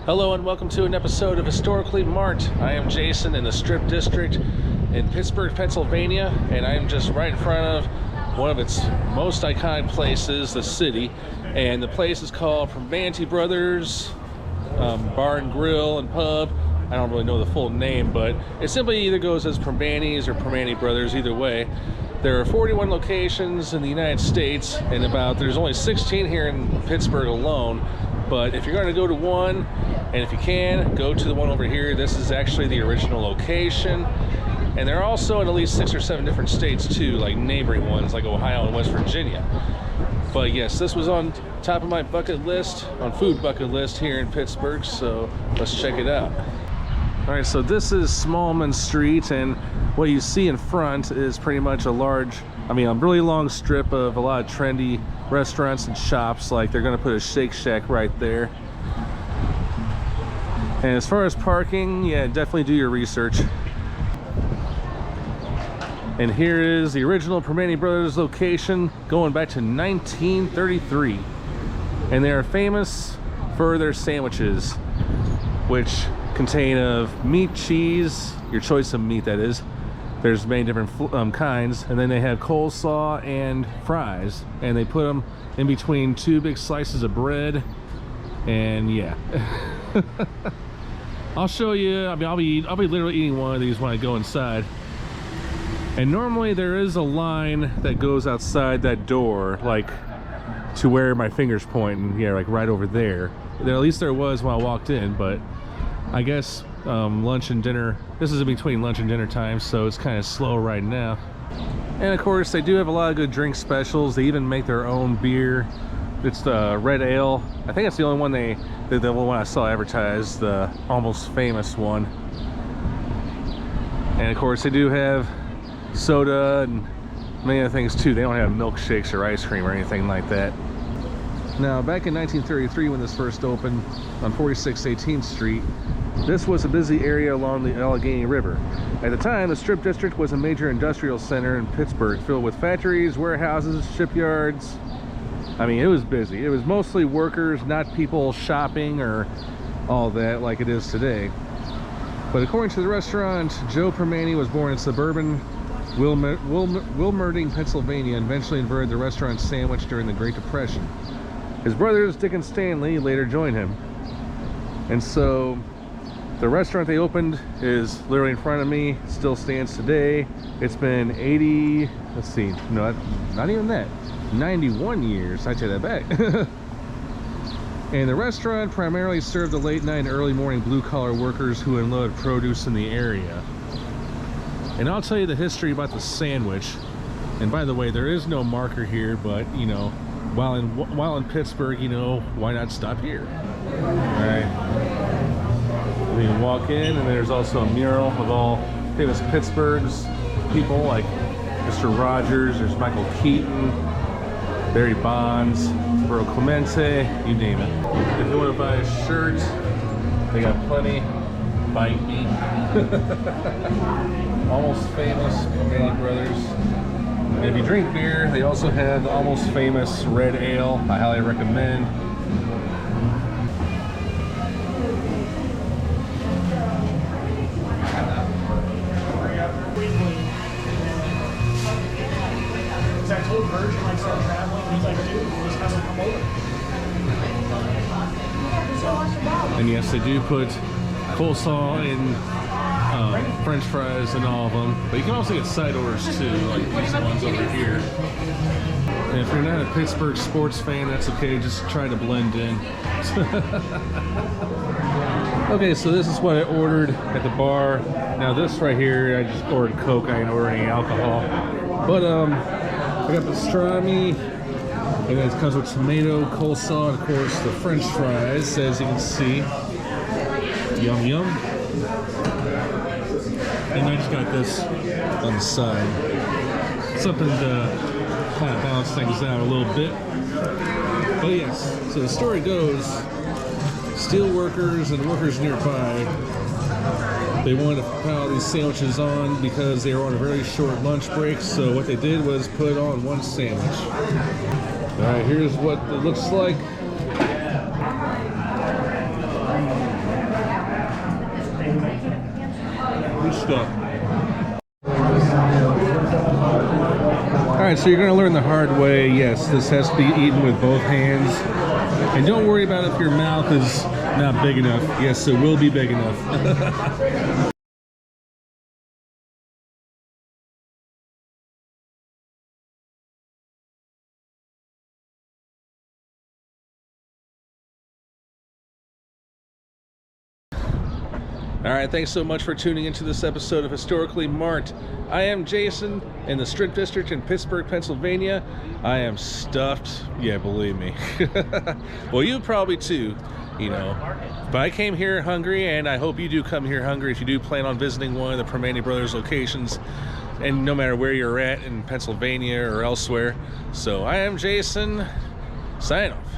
Hello and welcome to an episode of Historically Mart. I am Jason in the Strip District in Pittsburgh, Pennsylvania, and I am just right in front of one of its most iconic places, the city. And the place is called Primanti Brothers Bar and Grill and Pub. I don't really know the full name, but it simply either goes as Primanti's or Primanti Brothers, either way. There are 41 locations in the United States, and there's only 16 here in Pittsburgh alone. But if you're going to go to one, and if you can, go to the one over here. This is actually the original location. And they're also in at least 6 or 7 different states too, like neighboring ones like Ohio and West Virginia. But yes, this was on top of my bucket list, on food bucket list here in Pittsburgh, so let's check it out. All right, so this is Smallman Street, and what you see in front is pretty much a really long strip of a lot of trendy restaurants and shops. Like they're gonna put a Shake Shack right there. And as far as parking, yeah, definitely do your research. And here is the original Primanti Brothers location going back to 1933. And they are famous for their sandwiches, which contain of meat, cheese, your choice of meat that is. There's many different kinds, and then they have coleslaw and fries, and they put them in between 2 big slices of bread. And yeah. I'll show you. I'll be literally eating one of these when I go inside. And normally there is a line that goes outside that door, like to where my finger's pointing. Yeah, like right over there. At least there was when I walked in, but I guess lunch and dinner, this is in between lunch and dinner time, so it's kind of slow right now. And of course they do have a lot of good drink specials. They even make their own beer. It's the red ale. I think that's the only one the one I saw advertised, the almost famous one. And of course they do have soda and many other things too. They don't have milkshakes or ice cream or anything like that. Now, back in 1933 when this first opened on 46 18th Street, this was a busy area along the Allegheny River. At the time, the Strip District was a major industrial center in Pittsburgh, filled with factories, warehouses, shipyards. I mean, it was busy. It was mostly workers, not people shopping or all that like it is today. But according to the restaurant, Joe Primanti was born in suburban Wilmerding, Pennsylvania, and eventually invented the restaurant sandwich during the Great Depression. His brothers, Dick and Stanley, later joined him. And so the restaurant they opened is literally in front of me, still stands today. It's been 91 years, I take that back. And the restaurant primarily served the late night and early morning blue-collar workers who unloaded produce in the area. And I'll tell you the history about the sandwich. And by the way, there is no marker here, but you know, while in Pittsburgh, you know, why not stop here? All right. We can walk in, and there's also a mural of all famous Pittsburgh's people, like Mr. Rogers. There's Michael Keaton, Barry Bonds, Burro Clemente, you name it. If you want to buy a shirt, they got plenty. Bite me. Almost famous Primanti Brothers. And if you drink beer, they also have the almost famous red ale. I highly recommend. I told Virgin, like, start traveling, he's like, dude, just have him come over. And yes, they do put coleslaw and French fries in all of them, but you can also get side orders too, like these ones over here. And if you're not a Pittsburgh sports fan, that's okay, just try to blend in. Okay, so this is what I ordered at the bar. Now this right here, I just ordered Coke, I didn't order any alcohol. But I got pastrami, and it comes with tomato, coleslaw, and of course the French fries, as you can see. Yum yum. And I just got this on the side. Something to kind of balance things out a little bit. But yes, so the story goes, steel workers and workers nearby, they wanted to pile these sandwiches on because they were on a very short lunch break. So what they did was put on one sandwich. All right, here's what it looks like. Good stuff. Alright, so you're going to learn the hard way. Yes, this has to be eaten with both hands. And don't worry about if your mouth is not big enough. Yes, it will be big enough. All right, thanks so much for tuning into this episode of Historically Marked. I am Jason in the Strip District in Pittsburgh, Pennsylvania. I am stuffed. Yeah, believe me. Well, you probably too, you know. But I came here hungry, and I hope you do come here hungry if you do plan on visiting one of the Primanti Brothers locations, and no matter where you're at in Pennsylvania or elsewhere. So I am Jason, signing off.